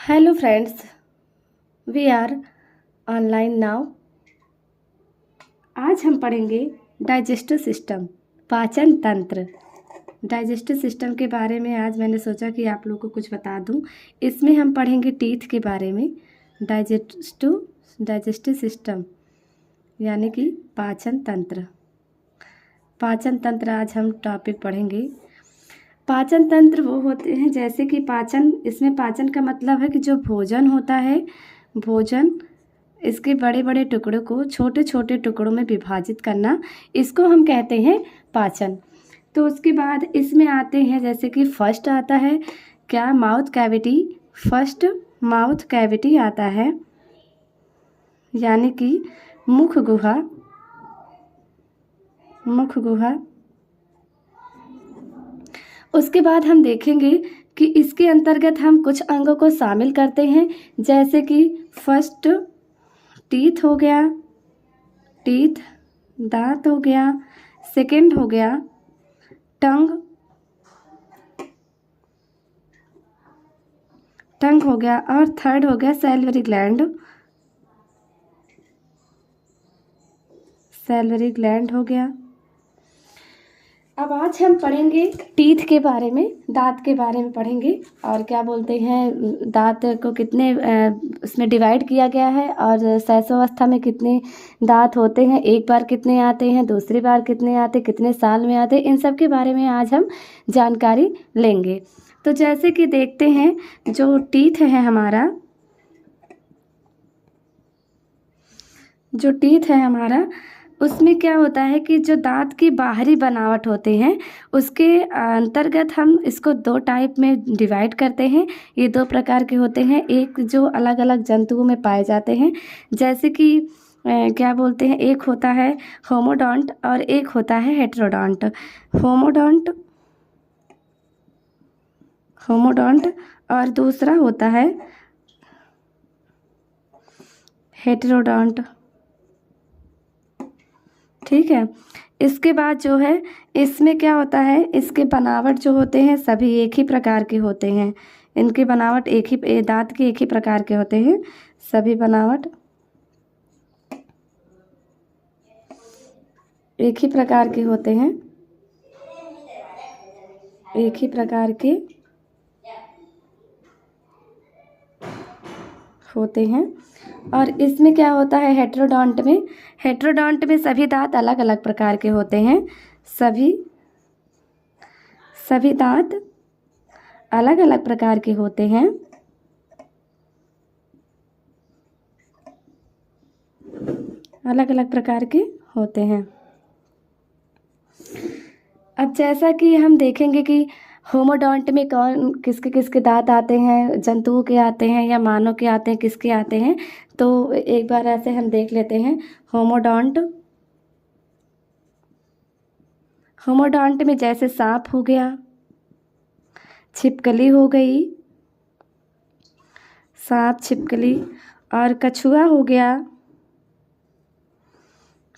Hello friends, we are online now. आज हम पढ़ेंगे डाइजेस्टिव सिस्टम, पाचन तंत्र। डाइजेस्टिव सिस्टम के बारे में आज मैंने सोचा कि आप लोगों को कुछ बता दूं। इसमें हम पढ़ेंगे टीथ के बारे में। डाइजेस्टिव सिस्टम यानी कि पाचन तंत्र। पाचन तंत्र आज हम टॉपिक पढ़ेंगे। पाचन तंत्र वो होते हैं जैसे कि पाचन, इसमें पाचन का मतलब है कि जो भोजन होता है, भोजन इसके बड़े बड़े टुकड़ों को छोटे छोटे टुकड़ों में विभाजित करना, इसको हम कहते हैं पाचन। तो उसके बाद इसमें आते हैं जैसे कि फर्स्ट आता है क्या, mouth cavity. First mouth cavity आता है यानी कि मुख गुहा। मुख गुहा। उसके बाद हम देखेंगे कि इसके अंतर्गत हम कुछ अंगों को शामिल करते हैं जैसे कि फर्स्ट टीथ हो गया, टीथ दांत हो गया। सेकंड हो गया टंग, टंग हो गया। और थर्ड हो गया सैलिवरी ग्लैंड, सैलिवरी ग्लैंड हो गया। अब आज हम पढ़ेंगे टीथ के बारे में, दांत के बारे में पढ़ेंगे और क्या बोलते हैं दांत को कितने उसमें डिवाइड किया गया है और शैशवावस्था में कितने दांत होते हैं, एक बार कितने आते हैं, दूसरी बार कितने आते, कितने साल में आते, इन सब के बारे में आज हम जानकारी लेंगे। तो जैसे कि देखते हैं जो टीथ है हमारा, जो टीथ है हमारा, उसमें क्या होता है कि जो दांत की बाहरी बनावट होते हैं उसके अंतर्गत हम इसको दो टाइप में डिवाइड करते हैं। ये दो प्रकार के होते हैं, एक जो अलग अलग जंतुओं में पाए जाते हैं जैसे कि क्या बोलते हैं, एक होता है होमोडोंट और एक होता है हेटेरोडोंट। होमोडोंट, होमोडोंट और दूसरा होता है हेटेरोडोंट। ठीक है। इसके बाद जो है इसमें क्या होता है, इसके बनावट जो होते हैं सभी एक ही प्रकार के होते हैं। इनकी बनावट एक ही, दांत के एक ही प्रकार के होते हैं, सभी बनावट एक ही प्रकार के होते हैं, एक ही प्रकार के होते हैं। और इसमें क्या होता है हेटेरोडोंट में, हेटेरोडोंट में सभी दांत अलग अलग प्रकार के होते हैं, सभी दांत अलग अलग प्रकार के होते हैं। अलग अलग प्रकार के होते हैं। अब जैसा कि हम देखेंगे कि होमोडोंट में कौन किसके किसके दांत आते हैं, जंतुओं के आते हैं या मानव के आते हैं, किसके आते हैं, तो एक बार ऐसे हम देख लेते हैं। होमोडोंट, होमोडोंट में जैसे सांप हो गया, छिपकली हो गई, सांप छिपकली, और कछुआ हो गया,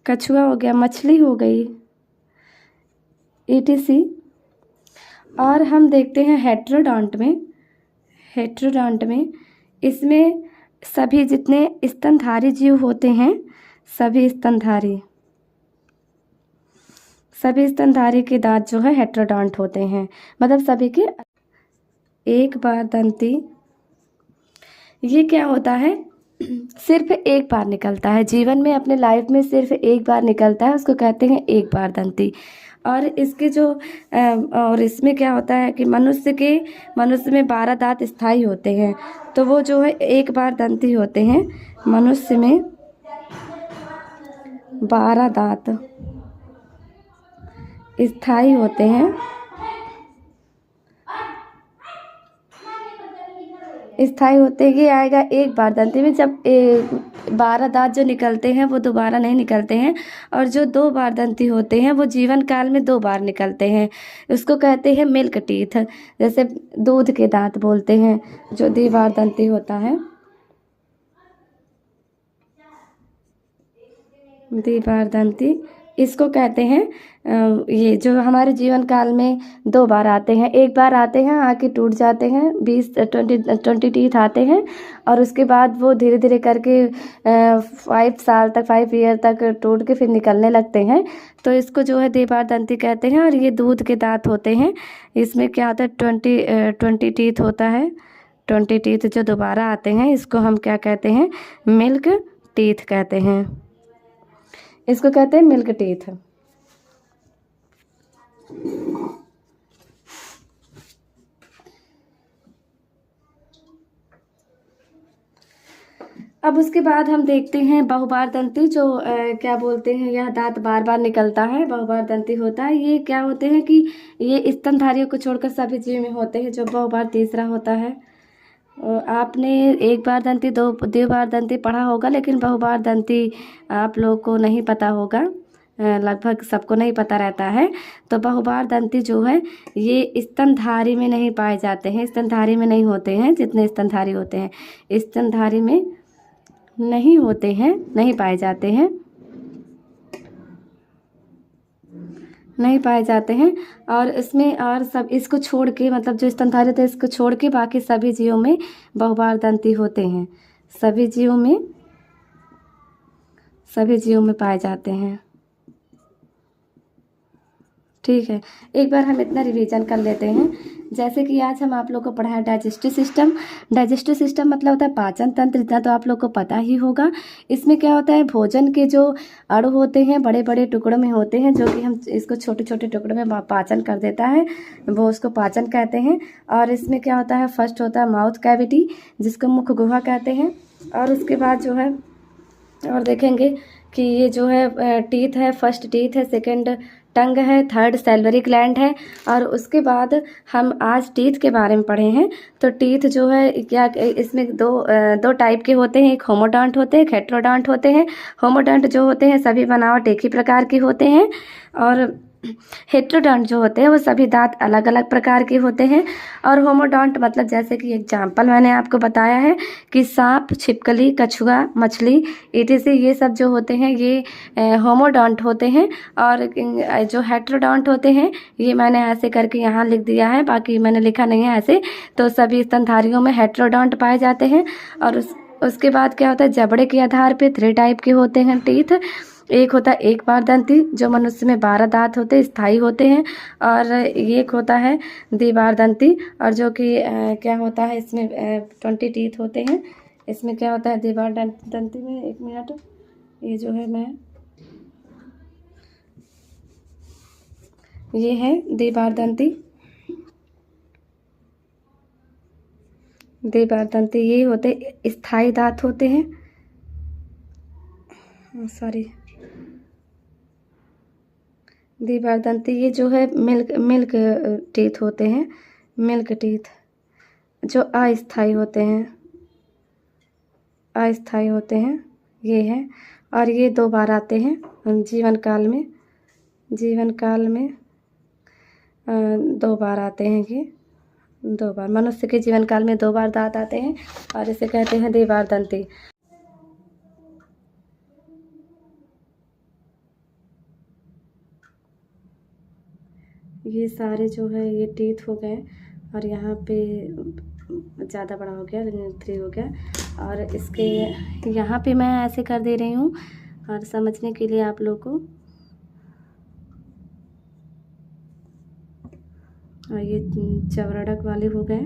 कछुआ हो गया, मछली हो गई, etc। और हम देखते हैं हेटेरोडोंट में, हेटेरोडोंट में इसमें सभी जितने स्तनधारी जीव होते हैं, सभी स्तनधारी, सभी स्तनधारी के दांत जो है हेटेरोडोंट होते हैं, मतलब सभी के एक बार दंती। ये क्या होता है, सिर्फ एक बार निकलता है जीवन में, अपने लाइफ में सिर्फ एक बार निकलता है, उसको कहते हैं एक बार दंती। और इसके जो और इसमें क्या होता है कि मनुष्य में 12 दांत स्थायी होते हैं, तो वो जो है एक बार दंती होते हैं। मनुष्य में 12 दांत स्थायी होते हैं, स्थायी होते ही आएगा एक बार दंती में। जब 12 दांत जो निकलते हैं वो दोबारा नहीं निकलते हैं, और जो 2 बार दंती होते हैं वो जीवन काल में 2 बार निकलते हैं, उसको कहते हैं मिल्क टीथ। जैसे दूध के दांत बोलते हैं जो द्विबार दंती होता है, द्विबार दंती इसको कहते हैं ये जो हमारे जीवन काल में 2 बार आते हैं। एक बार आते हैं, आके टूट जाते हैं, 20 टीथ आते हैं, और उसके बाद वो धीरे धीरे करके 5 साल तक, 5 ईयर तक टूट के फिर निकलने लगते हैं। तो इसको जो है द्विबार दंती कहते हैं। और ये दूध के दांत होते हैं। इसमें क्या होता है, 20 टीथ होता है। 20 टीथ जो दोबारा आते हैं, इसको हम क्या कहते हैं, मिल्क टीथ कहते हैं। इसको कहते हैं मिल्क टीथ। अब उसके बाद हम देखते हैं बहुबार दंती, जो क्या बोलते हैं, यह दांत बार बार निकलता है, बहुबार दंती होता है। ये क्या होते हैं कि ये स्तनधारियों को छोड़कर सभी जीव में होते हैं। जो बहुबार तीसरा होता है, आपने एक बार दंती, द्विबार दंती पढ़ा होगा, लेकिन बहुबार दंती आप लोग को नहीं पता होगा, लगभग सबको नहीं पता रहता है। तो बहुबार दंती जो है ये स्तनधारी में नहीं पाए जाते हैं, स्तनधारी में नहीं होते हैं। जितने स्तनधारी होते हैं स्तनधारी में नहीं होते हैं, नहीं पाए जाते हैं, नहीं पाए जाते हैं। और इसमें और सब इसको छोड़ के, मतलब जो स्तनधारी होते हैं इसको छोड़ के बाकी सभी जीवों में बहुबार दंती होते हैं। सभी जीवों में पाए जाते हैं। ठीक है, एक बार हम इतना रिवीजन कर लेते हैं। जैसे कि आज हम आप लोग को पढ़ाया डाइजेस्टिव सिस्टम। डाइजेस्टिव सिस्टम मतलब होता है पाचन तंत्र, इतना तो आप लोग को पता ही होगा। इसमें क्या होता है, भोजन के जो अणु होते हैं बड़े बड़े टुकड़ों में होते हैं, जो कि हम इसको छोटे छोटे टुकड़ों में पाचन कर देता है, वो उसको पाचन कहते हैं। और इसमें क्या होता है, फर्स्ट होता है माउथ कैविटी, जिसको मुख गुहा कहते हैं। और उसके बाद जो है, और देखेंगे कि ये जो है टीथ है, फर्स्ट टीथ है, सेकंड टंग है, थर्ड सैलिवरी ग्लैंड है। और उसके बाद हम आज टीथ के बारे में पढ़े हैं। तो टीथ जो है क्या, इसमें दो टाइप के होते हैं, एक होमोडॉन्ट होते हैं, एक हेट्रोडॉन्ट होते हैं। होमोडॉन्ट जो होते हैं सभी बनावट एक ही प्रकार के होते हैं, और हेट्रोडॉन्ट जो होते हैं वो सभी दांत अलग अलग प्रकार के होते हैं। और होमोडॉन्ट मतलब जैसे कि एग्जाम्पल मैंने आपको बताया है कि सांप, छिपकली, कछुआ, मछली etc, ये सब जो होते हैं ये होमोडॉन्ट होते हैं। और जो हेट्रोडॉन्ट होते हैं ये मैंने ऐसे करके यहाँ लिख दिया है, बाकी मैंने लिखा नहीं है ऐसे। तो सभी स्तनधारियों में हेट्रोडॉन्ट पाए जाते हैं। और उसके बाद क्या होता है, जबड़े के आधार पे 3 टाइप के होते हैं टीथ। एक होता है एक बार दंती, जो मनुष्य में 12 दांत होते हैं, स्थायी होते हैं। और एक होता है द्विबार दंती, और जो कि क्या होता है, इसमें 20 टीथ होते हैं। इसमें क्या होता है द्विबार दंती में, 1 मिनट, ये जो है ये है द्विबार दंती। द्विबार दंती ये होते स्थायी दांत होते हैं, सॉरी, द्विबार दंती ये जो है मिल्क टीथ होते हैं, मिल्क टीथ जो अस्थायी होते हैं, ये है। और ये 2 बार आते हैं जीवन काल में 2 बार आते हैं। ये 2 बार मनुष्य के जीवन काल में 2 बार दांत आते हैं, और इसे कहते हैं द्विबार दंती। ये सारे जो है ये टीथ हो गए, और यहाँ पे ज़्यादा बड़ा हो गया, 3 हो गया। और इसके यहाँ पे मैं ऐसे कर दे रही हूँ और समझने के लिए आप लोग को। और ये चवरड़क वाले हो गए।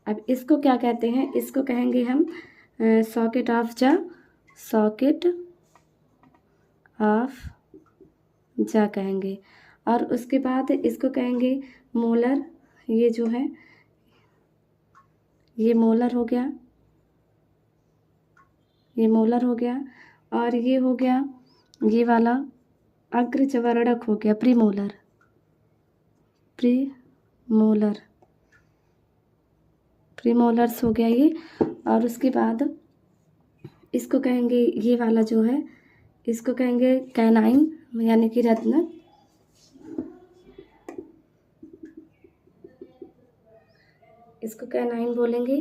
अब इसको क्या कहते हैं, इसको कहेंगे हम सॉकेट ऑफ जा कहेंगे। और उसके बाद इसको कहेंगे मोलर, ये जो है ये मोलर हो गया, ये मोलर हो गया। और ये हो गया ये वाला अग्र चवरड़क हो गया, प्रीमोलर्स हो गया ये। और उसके बाद इसको कहेंगे, ये वाला जो है इसको कहेंगे कैनाइन, यानी कि रत्न। इसको कैनाइन बोलेंगे।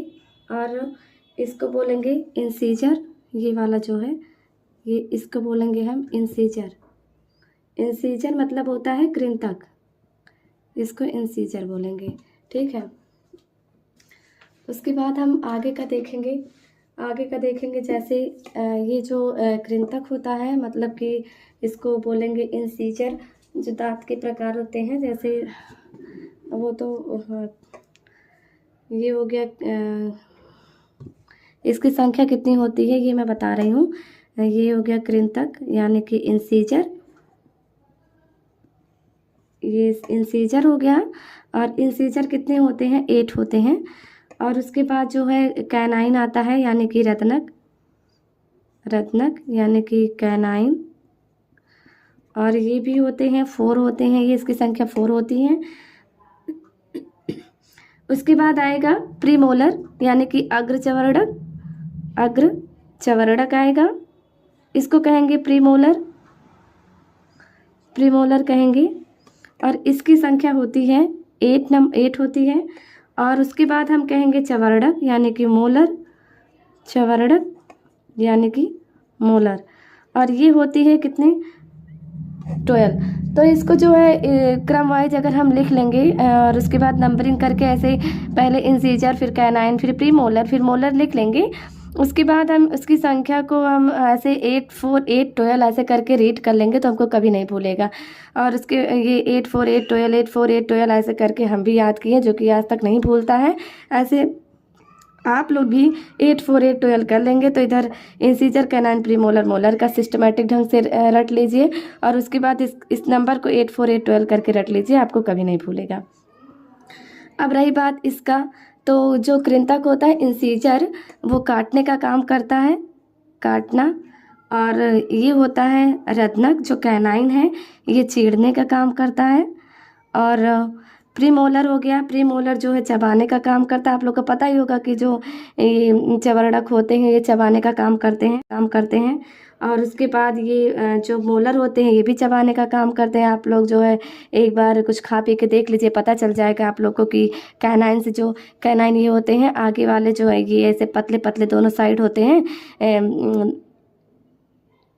और इसको बोलेंगे इंसीजर, ये वाला जो है ये इसको बोलेंगे हम इंसीजर। इंसीजर मतलब होता है कृंतक, इसको इंसीजर बोलेंगे। ठीक है, उसके बाद हम आगे का देखेंगे। जैसे ये जो कृंतक होता है, मतलब कि इसको बोलेंगे इंसीजर। जो दांत के प्रकार होते हैं, जैसे वो तो ये हो गया। इसकी संख्या कितनी होती है ये मैं बता रही हूँ। ये हो गया कृंतक यानी कि इंसीजर, ये इंसीजर हो गया। और इंसीजर कितने होते हैं? 8 होते हैं। और उसके बाद जो है कैनाइन आता है यानी कि रत्नक यानी कि कैनाइन। और ये भी होते हैं 4 होते हैं, ये इसकी संख्या 4 होती है। उसके बाद आएगा प्रीमोलर यानी कि अग्र चवर्णक आएगा, इसको कहेंगे प्रीमोलर कहेंगे। और इसकी संख्या होती है 8 होती है। और उसके बाद हम कहेंगे चवर्णक यानी कि मोलर। और ये होती है कितनी? 12। तो इसको जो है क्रम वाइज अगर हम लिख लेंगे और उसके बाद नंबरिंग करके ऐसे पहले इंसीजर, फिर कैनाइन, फिर प्रीमोलर, फिर मोलर लिख लेंगे। उसके बाद हम उसकी संख्या को हम ऐसे 8, 4, 8, 12 ऐसे करके रीड कर लेंगे तो हमको कभी नहीं भूलेगा। और उसके ये 8, 4, 8, 12, 8, 4, 8, 12 ऐसे करके हम भी याद किए, जो कि आज तक नहीं भूलता है। ऐसे आप लोग भी 8, 4, 8, 12 कर लेंगे तो इधर इंसीजर, कैनाइन, प्रीमोलर, मोलर का सिस्टमेटिक ढंग से रट लीजिए। और उसके बाद इस नंबर को 8, 4, 8, 12 करके रट लीजिए, आपको कभी नहीं भूलेगा। अब रही बात इसका, तो जो कृंतक होता है इंसीजर, वो काटने का काम करता है, काटना। और ये होता है रत्नक जो कैनाइन है, ये चीरने का काम करता है। और प्रीमोलर हो गया, प्रीमोलर जो है चबाने का काम करता है। आप लोग को पता ही होगा कि जो ये चवर्णक होते हैं ये चबाने का काम करते हैं। और उसके बाद ये जो मोलर होते हैं ये भी चबाने का काम करते हैं। आप लोग जो है एक बार कुछ खा पी के देख लीजिए, पता चल जाएगा आप लोग को कि कैनाइन ये होते हैं आगे वाले जो है ये ऐसे पतले पतले दोनों साइड होते हैं।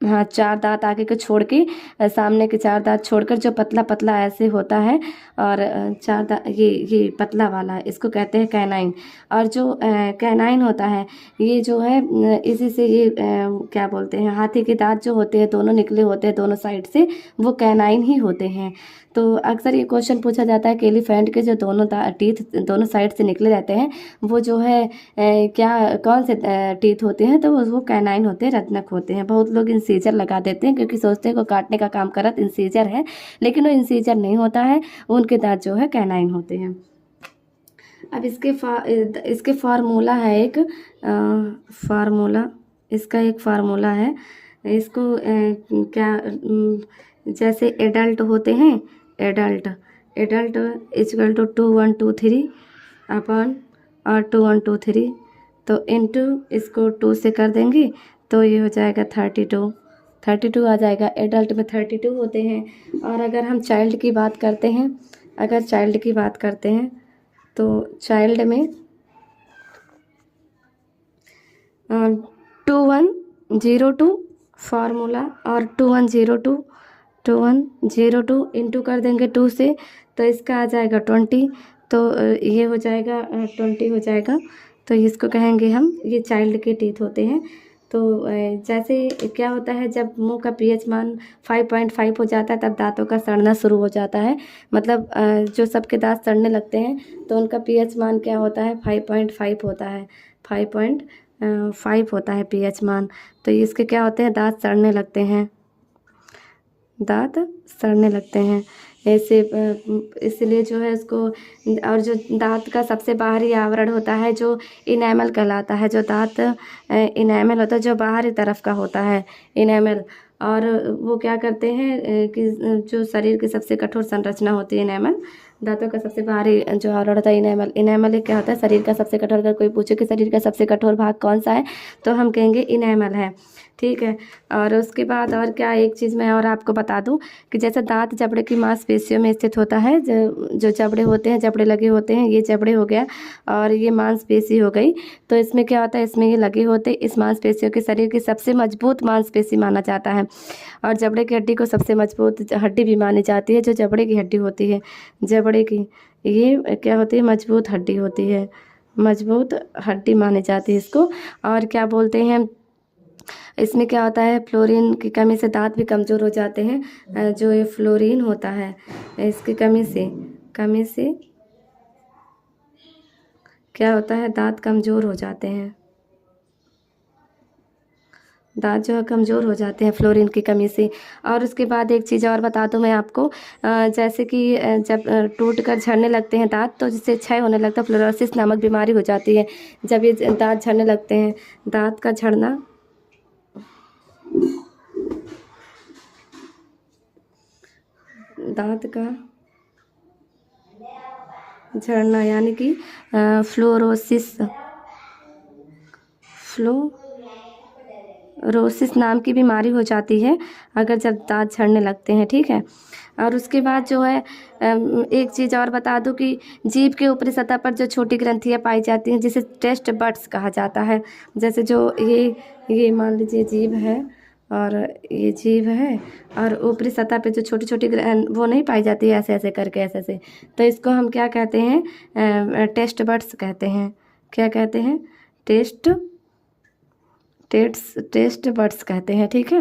हाँ, 4 दांत आगे के छोड़ के सामने के 4 दांत छोड़कर जो पतला पतला ऐसे होता है। और 4 दांत ये पतला वाला, इसको कहते हैं कैनाइन। और जो कैनाइन होता है ये जो है इसी से ये क्या बोलते हैं, हाथी के दांत जो होते हैं दोनों निकले होते हैं दोनों साइड से, वो कैनाइन ही होते हैं। तो अक्सर ये क्वेश्चन पूछा जाता है कि एलिफेंट के जो दोनों टीथ दोनों साइड से निकले रहते हैं वो जो है कौन से टीथ होते हैं? तो वो कैनाइन होते हैं, रत्नक होते हैं। बहुत लोग इंसीजर लगा देते हैं क्योंकि सोचते हैं को काटने का काम करत इंसीजर है, लेकिन वो इंसीजर नहीं होता है, उनके दांत जो है कैनाइन होते हैं। अब इसके फार्मूला है एक इसका एक फार्मूला है। इसको जैसे एडल्ट होते हैं, एडल्ट इक्वल टू 2, 1, 2, 3 अपन और 2, 1, 2, 3 तो इनटू इसको 2 से कर देंगे तो ये हो जाएगा 32 आ जाएगा। एडल्ट में 32 होते हैं। और अगर हम चाइल्ड की बात करते हैं तो चाइल्ड में 2102 फार्मूला और 2102 इंटू कर देंगे 2 से तो इसका आ जाएगा 20। तो ये हो जाएगा 20 हो जाएगा। तो इसको कहेंगे हम, ये चाइल्ड के टीथ होते हैं। तो जैसे क्या होता है जब मुंह का pH मान 5.5 हो जाता है तब दांतों का सड़ना शुरू हो जाता है। मतलब जो सबके दांत सड़ने लगते हैं तो उनका pH मान क्या होता है? 5.5 होता है। 5.5 होता है pH मान। तो इसके क्या होते हैं? दांत सड़ने लगते हैं ऐसे। इसलिए जो है इसको, और जो दांत का सबसे बाहरी आवरण होता है जो इनेमल कहलाता है, जो दांत इनेमल होता है जो बाहरी तरफ का होता है, इनेमल। और वो क्या करते हैं कि जो शरीर की सबसे कठोर संरचना होती है इनेमल, दांतों का सबसे बाहरी जो आवरण होता है इनेमल। इनेमल क्या होता है? शरीर का सबसे कठोर। अगर कोई पूछे कि शरीर का सबसे कठोर भाग कौन सा है, तो हम कहेंगे इनेमल है, ठीक है। और उसके बाद और क्या, एक चीज़ मैं और आपको बता दूं कि जैसे दांत जबड़े की मांसपेशियों में स्थित होता है, जो जबड़े होते हैं, जबड़े लगे होते हैं, ये जबड़े हो गया और ये मांसपेशी हो गई। तो इसमें क्या होता है, इसमें ये लगे होते, इस मांसपेशियों के शरीर की सबसे मजबूत मांसपेशी माना जाता है। और जबड़े की हड्डी को सबसे मजबूत हड्डी भी मानी जाती है। जो जबड़े की हड्डी होती है, जबड़े की, ये क्या होती है? मजबूत हड्डी होती है, मजबूत हड्डी मानी जाती है इसको। और क्या बोलते हैं, इसमें क्या होता है, फ्लोरीन की कमी से दांत भी कमज़ोर हो जाते हैं। जो ये फ्लोरीन होता है, इसकी कमी से क्या होता है, दांत कमज़ोर हो जाते हैं। दांत जो है कमज़ोर हो जाते हैं फ्लोरीन की कमी से। और उसके बाद एक चीज़ और बता दूं मैं आपको, जैसे कि जब टूट कर झड़ने लगते हैं दांत, तो जिससे क्षय होने लगता है, फ्लोरोसिस नामक बीमारी हो जाती है जब ये दांत झड़ने लगते हैं। दांत का झड़ना, दांत का झड़ना यानी कि फ्लोरोसिस नाम की बीमारी हो जाती है अगर जब दांत झड़ने लगते हैं, ठीक है। और उसके बाद जो है एक चीज़ और बता दूं कि जीभ के ऊपरी सतह पर जो छोटी ग्रंथियां पाई जाती हैं, जिसे टेस्ट बड्स कहा जाता है। जैसे जो ये मान लीजिए जीभ है, और ये जीभ है, और ऊपरी सतह पे जो छोटी छोटी वो नहीं पाई जाती है, ऐसे ऐसे करके, ऐसे ऐसे, तो इसको हम क्या कहते हैं? टेस्ट बड्स कहते हैं। क्या कहते हैं? टेस्ट बड्स कहते हैं, ठीक है।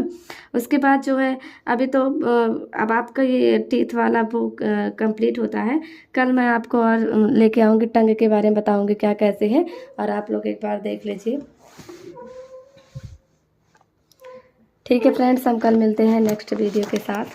उसके बाद जो है, अभी तो अब आपका ये टीथ वाला बुक कंप्लीट होता है। कल मैं आपको और लेके आऊँगी, टंग के बारे में बताऊँगी क्या कैसे है, और आप लोग एक बार देख लीजिए। ठीक है फ्रेंड्स, हम कल मिलते हैं नेक्स्ट वीडियो के साथ।